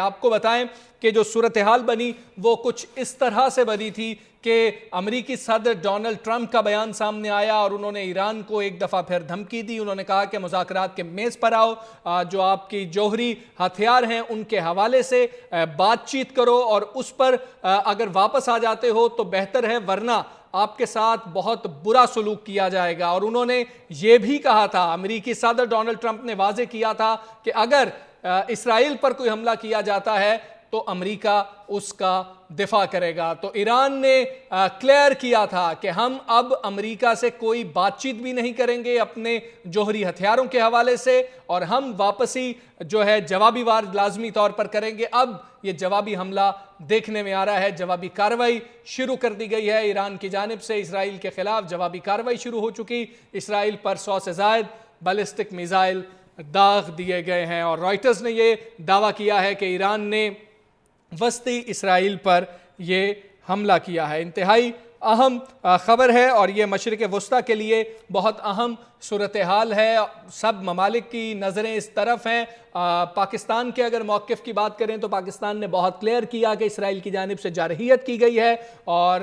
آپ کو بتائیں کہ جو صورتحال بنی وہ کچھ اس طرح سے بنی تھی کہ امریکی صدر ڈونلڈ ٹرمپ کا بیان سامنے آیا اور انہوں نے ایران کو ایک دفعہ پھر دھمکی دی۔ انہوں نے کہا کہ مذاکرات کے میز پر آؤ، جو آپ کی جوہری ہتھیار ہیں ان کے حوالے سے بات چیت کرو اور اس پر اگر واپس آ جاتے ہو تو بہتر ہے، ورنہ آپ کے ساتھ بہت برا سلوک کیا جائے گا۔ اور انہوں نے یہ بھی کہا تھا، امریکی صدر ڈونلڈ ٹرمپ نے واضح کیا تھا کہ اگر اسرائیل پر کوئی حملہ کیا جاتا ہے تو امریکہ اس کا دفاع کرے گا۔ تو ایران نے کلیئر کیا تھا کہ ہم اب امریکہ سے کوئی بات چیت بھی نہیں کریں گے اپنے جوہری ہتھیاروں کے حوالے سے، اور ہم واپسی جو ہے جوابی وار لازمی طور پر کریں گے۔ اب یہ جوابی حملہ دیکھنے میں آ رہا ہے، جوابی کارروائی شروع کر دی گئی ہے ایران کی جانب سے۔ اسرائیل کے خلاف جوابی کارروائی شروع ہو چکی، اسرائیل پر 100 سے زائد بیلسٹک میزائل داغ دیے گئے ہیں، اور رائٹرز نے یہ دعویٰ کیا ہے کہ ایران نے وسطی اسرائیل پر یہ حملہ کیا ہے۔ انتہائی اہم خبر ہے اور یہ مشرق وسطیٰ کے لیے بہت اہم صورتحال ہے۔ سب ممالک کی نظریں اس طرف ہیں۔ پاکستان کے اگر موقف کی بات کریں تو پاکستان نے بہت کلیئر کیا کہ اسرائیل کی جانب سے جارحیت کی گئی ہے، اور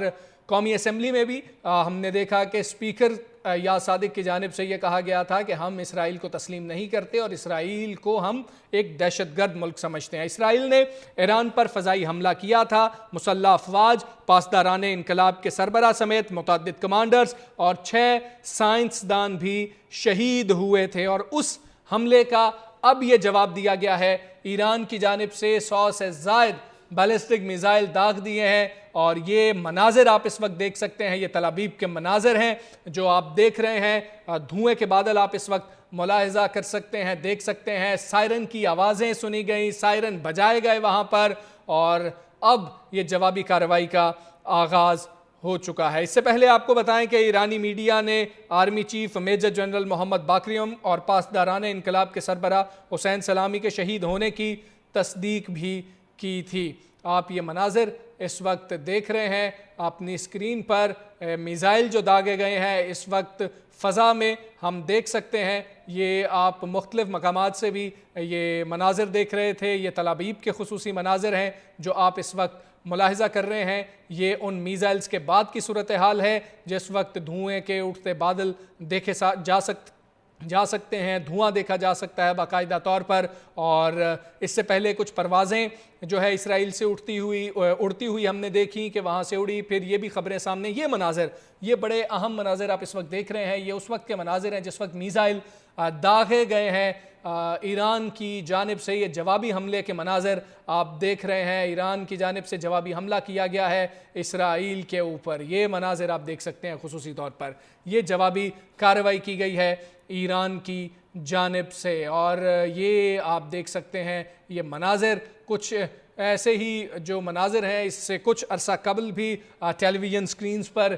قومی اسمبلی میں بھی ہم نے دیکھا کہ اسپیکر یا صادق کی جانب سے یہ کہا گیا تھا کہ ہم اسرائیل کو تسلیم نہیں کرتے اور اسرائیل کو ہم ایک دہشت گرد ملک سمجھتے ہیں۔ اسرائیل نے ایران پر فضائی حملہ کیا تھا، مسلح افواج، پاسداران انقلاب کے سربراہ سمیت متعدد کمانڈرز اور 6 سائنسدان بھی شہید ہوئے تھے، اور اس حملے کا اب یہ جواب دیا گیا ہے۔ ایران کی جانب سے 100 سے زائد بیلسٹک میزائل داغ دیے ہیں، اور یہ مناظر آپ اس وقت دیکھ سکتے ہیں، یہ تل ابیب کے مناظر ہیں جو آپ دیکھ رہے ہیں۔ دھوئیں کے بادل آپ اس وقت ملاحظہ کر سکتے ہیں، دیکھ سکتے ہیں، سائرن کی آوازیں سنی گئیں، سائرن بجائے گئے وہاں پر، اور اب یہ جوابی کارروائی کا آغاز ہو چکا ہے۔ اس سے پہلے آپ کو بتائیں کہ ایرانی میڈیا نے آرمی چیف میجر جنرل محمد باقریم اور پاسداران انقلاب کے سربراہ حسین سلامی کے شہید ہونے کی تصدیق بھی کی تھی۔ آپ یہ مناظر اس وقت دیکھ رہے ہیں اپنی اسکرین پر، میزائل جو داغے گئے ہیں اس وقت فضا میں ہم دیکھ سکتے ہیں۔ یہ آپ مختلف مقامات سے بھی یہ مناظر دیکھ رہے تھے، یہ تل ابیب کے خصوصی مناظر ہیں جو آپ اس وقت ملاحظہ کر رہے ہیں۔ یہ ان میزائلز کے بعد کی صورتحال ہے، جس وقت دھوئیں کے اٹھتے بادل دیکھے جا سکتے ہیں، دھواں دیکھا جا سکتا ہے باقاعدہ طور پر، اور اس سے پہلے کچھ پروازیں جو ہے اسرائیل سے اڑتی ہوئی ہم نے دیکھی کہ وہاں سے اڑی، پھر یہ بھی خبریں سامنے۔ یہ مناظر، یہ بڑے اہم مناظر آپ اس وقت دیکھ رہے ہیں، یہ اس وقت کے مناظر ہیں جس وقت میزائل داغے گئے ہیں ایران کی جانب سے۔ یہ جوابی حملے کے مناظر آپ دیکھ رہے ہیں، ایران کی جانب سے جوابی حملہ کیا گیا ہے اسرائیل کے اوپر۔ یہ مناظر آپ دیکھ سکتے ہیں خصوصی طور پر، یہ جوابی کارروائی کی گئی ہے ایران کی جانب سے، اور یہ آپ دیکھ سکتے ہیں یہ مناظر کچھ ایسے ہی جو مناظر ہیں اس سے کچھ عرصہ قبل بھی ٹیلی ویژن سکرینز پر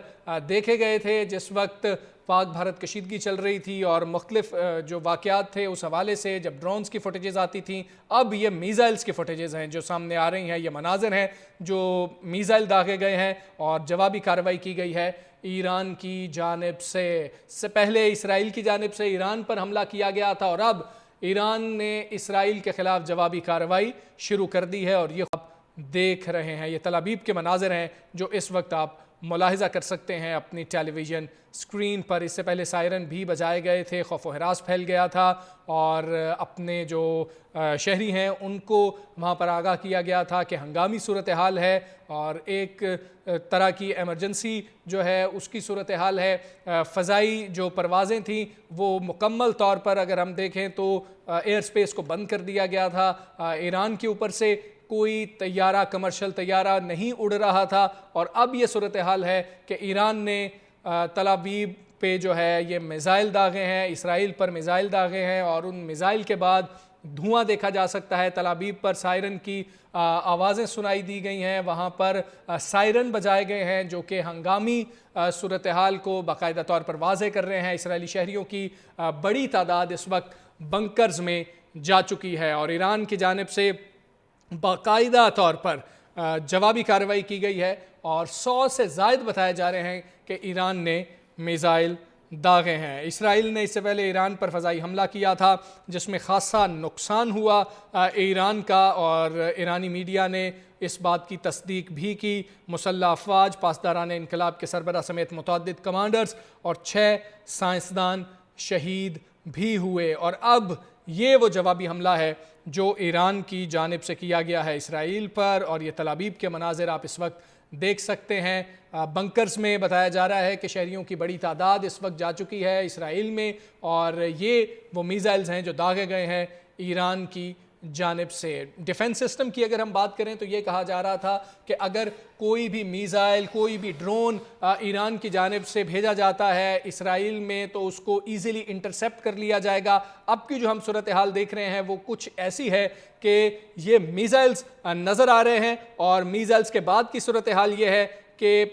دیکھے گئے تھے، جس وقت پاک بھارت کشیدگی چل رہی تھی اور مختلف جو واقعات تھے اس حوالے سے جب ڈرونز کی فوٹیجز آتی تھیں۔ اب یہ میزائلز کی فوٹیجز ہیں جو سامنے آ رہی ہیں، یہ مناظر ہیں جو میزائل داغے گئے ہیں اور جوابی کارروائی کی گئی ہے ایران کی جانب سے۔ اس سے پہلے اسرائیل کی جانب سے ایران پر حملہ کیا گیا تھا، اور اب ایران نے اسرائیل کے خلاف جوابی کارروائی شروع کر دی ہے، اور یہ آپ دیکھ رہے ہیں، یہ تل ابیب کے مناظر ہیں جو اس وقت آپ ملاحظہ کر سکتے ہیں اپنی ٹیلی ویژن سکرین پر۔ اس سے پہلے سائرن بھی بجائے گئے تھے، خوف و ہراس پھیل گیا تھا، اور اپنے جو شہری ہیں ان کو وہاں پر آگاہ کیا گیا تھا کہ ہنگامی صورتحال ہے اور ایک طرح کی ایمرجنسی جو ہے اس کی صورتحال ہے۔ فضائی جو پروازیں تھیں وہ مکمل طور پر اگر ہم دیکھیں تو ایئر سپیس کو بند کر دیا گیا تھا، ایران کے اوپر سے کوئی طیارہ، کمرشل طیارہ نہیں اڑ رہا تھا، اور اب یہ صورتحال ہے کہ ایران نے تل ابیب پہ جو ہے یہ میزائل داغے ہیں، اسرائیل پر میزائل داغے ہیں، اور ان میزائل کے بعد دھواں دیکھا جا سکتا ہے۔ تل ابیب پر سائرن کی آوازیں سنائی دی گئی ہیں، وہاں پر سائرن بجائے گئے ہیں جو کہ ہنگامی صورتحال کو باقاعدہ طور پر واضح کر رہے ہیں۔ اسرائیلی شہریوں کی بڑی تعداد اس وقت بنکرز میں جا چکی ہے، اور ایران کی جانب سے باقاعدہ طور پر جوابی کارروائی کی گئی ہے، اور 100 سے زائد بتائے جا رہے ہیں کہ ایران نے میزائل داغے ہیں۔ اسرائیل نے اس سے پہلے ایران پر فضائی حملہ کیا تھا جس میں خاصا نقصان ہوا ایران کا، اور ایرانی میڈیا نے اس بات کی تصدیق بھی کی۔ مسلح افواج، پاسداران انقلاب کے سربراہ سمیت متعدد کمانڈرز اور 6 سائنسدان شہید بھی ہوئے۔ اور اب یہ وہ جوابی حملہ ہے جو ایران کی جانب سے کیا گیا ہے اسرائیل پر، اور یہ تل ابیب کے مناظر آپ اس وقت دیکھ سکتے ہیں۔ بنکرز میں بتایا جا رہا ہے کہ شہریوں کی بڑی تعداد اس وقت جا چکی ہے اسرائیل میں، اور یہ وہ میزائلز ہیں جو داغے گئے ہیں ایران کی جانب سے۔ ڈیفنس سسٹم کی اگر ہم بات کریں تو یہ کہا جا رہا تھا کہ اگر کوئی بھی میزائل، کوئی بھی ڈرون ایران کی جانب سے بھیجا جاتا ہے اسرائیل میں تو اس کو ایزیلی انٹرسیپٹ کر لیا جائے گا۔ اب کی جو ہم صورتحال دیکھ رہے ہیں وہ کچھ ایسی ہے کہ یہ میزائلز نظر آ رہے ہیں، اور میزائلز کے بعد کی صورتحال یہ ہے کہ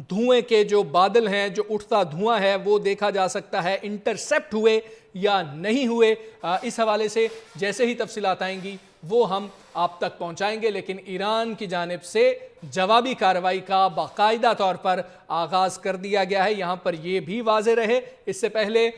دھوئیں کے جو بادل ہیں، جو اٹھتا دھواں ہے وہ دیکھا جا سکتا ہے انٹرسیپٹ ہوئے یا نہیں ہوئے۔ اس حوالے سے جیسے ہی تفصیلات آئیں گی وہ ہم آپ تک پہنچائیں گے، لیکن ایران کی جانب سے جوابی کارروائی کا باقاعدہ طور پر آغاز کر دیا گیا ہے۔ یہاں پر یہ بھی واضح رہے، اس سے پہلے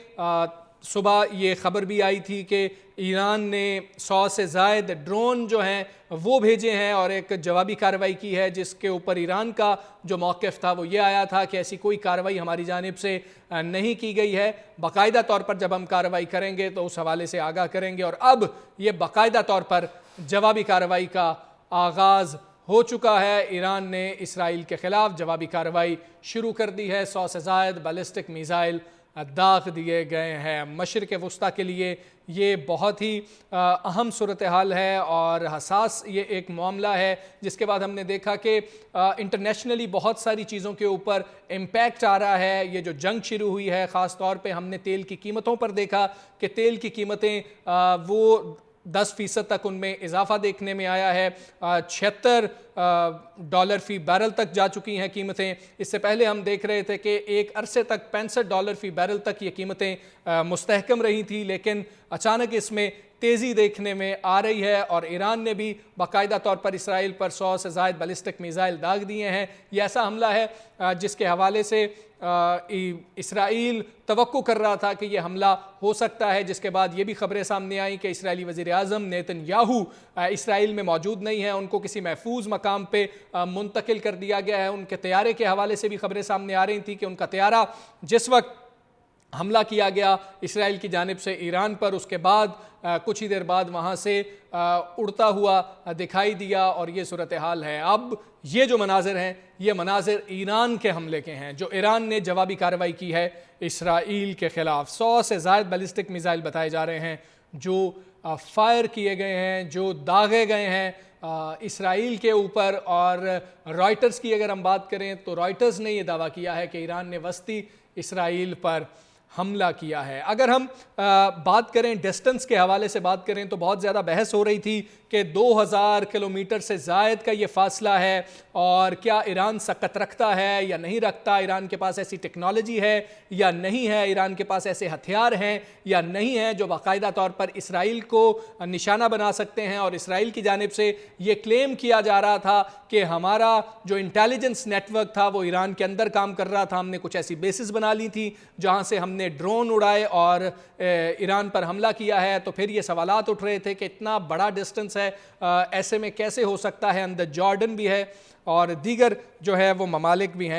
صبح یہ خبر بھی آئی تھی کہ ایران نے 100 سے زائد ڈرون جو ہیں وہ بھیجے ہیں اور ایک جوابی کارروائی کی ہے، جس کے اوپر ایران کا جو موقف تھا وہ یہ آیا تھا کہ ایسی کوئی کارروائی ہماری جانب سے نہیں کی گئی ہے، باقاعدہ طور پر جب ہم کارروائی کریں گے تو اس حوالے سے آگاہ کریں گے۔ اور اب یہ باقاعدہ طور پر جوابی کارروائی کا آغاز ہو چکا ہے۔ ایران نے اسرائیل کے خلاف جوابی کارروائی شروع کر دی ہے، 100 سے زائد بیلسٹک میزائل داغ دیے گئے ہیں۔ مشرق وسطیٰ کے لیے یہ بہت ہی اہم صورتحال ہے اور حساس یہ ایک معاملہ ہے، جس کے بعد ہم نے دیکھا کہ انٹرنیشنلی بہت ساری چیزوں کے اوپر امپیکٹ آ رہا ہے۔ یہ جو جنگ شروع ہوئی ہے، خاص طور پہ ہم نے تیل کی قیمتوں پر دیکھا کہ تیل کی قیمتیں وہ 10% تک ان میں اضافہ دیکھنے میں آیا ہے، $76 فی بیرل تک جا چکی ہیں قیمتیں۔ اس سے پہلے ہم دیکھ رہے تھے کہ ایک عرصے تک $65 فی بیرل تک یہ قیمتیں مستحکم رہی تھی، لیکن اچانک اس میں تیزی دیکھنے میں آ رہی ہے، اور ایران نے بھی باقاعدہ طور پر اسرائیل پر 100 سے زائد بیلسٹک میزائل داغ دیے ہیں۔ یہ ایسا حملہ ہے جس کے حوالے سے اسرائیل توقع کر رہا تھا کہ یہ حملہ ہو سکتا ہے، جس کے بعد یہ بھی خبریں سامنے آئیں کہ اسرائیلی وزیر اعظم نیتن یاہو اسرائیل میں موجود نہیں ہیں، ان کو کسی محفوظ مقام پہ منتقل کر دیا گیا ہے۔ ان کے طیارے کے حوالے سے بھی خبریں سامنے آ رہی تھیں کہ ان کا طیارہ جس وقت حملہ کیا گیا اسرائیل کی جانب سے ایران پر، اس کے بعد کچھ ہی دیر بعد وہاں سے اڑتا ہوا دکھائی دیا، اور یہ صورتحال ہے۔ اب یہ جو مناظر ہیں یہ مناظر ایران کے حملے کے ہیں، جو ایران نے جوابی کارروائی کی ہے اسرائیل کے خلاف۔ 100 سے زائد بیلسٹک میزائل بتائے جا رہے ہیں جو فائر کیے گئے ہیں، جو داغے گئے ہیں اسرائیل کے اوپر۔ اور رائٹرز کی اگر ہم بات کریں تو رائٹرز نے یہ دعویٰ کیا ہے کہ ایران نے وسطی اسرائیل پر حملہ کیا ہے۔ اگر ہم بات کریں ڈسٹنس کے حوالے سے بات کریں تو بہت زیادہ بحث ہو رہی تھی کہ 2000 کلومیٹر سے زائد کا یہ فاصلہ ہے، اور کیا ایران سکت رکھتا ہے یا نہیں رکھتا، ایران کے پاس ایسی ٹیکنالوجی ہے یا نہیں ہے، ایران کے پاس ایسے ہتھیار ہیں یا نہیں ہیں جو باقاعدہ طور پر اسرائیل کو نشانہ بنا سکتے ہیں۔ اور اسرائیل کی جانب سے یہ کلیم کیا جا رہا تھا کہ ہمارا جو انٹیلیجنس نیٹ ورک تھا وہ ایران کے اندر کام کر رہا تھا، ہم نے کچھ ایسی بیسز بنا لی تھی جہاں سے ہم نے ڈرون اڑائے اور ایران پر حملہ کیا ہے۔ تو پھر یہ سوالات اٹھ رہے تھے کہ اتنا بڑا ڈسٹنس ہے، ایسے میں کیسے ہو سکتا ہے، اندر جارڈن بھی ہے اور دیگر جو ہے وہ ممالک بھی ہیں۔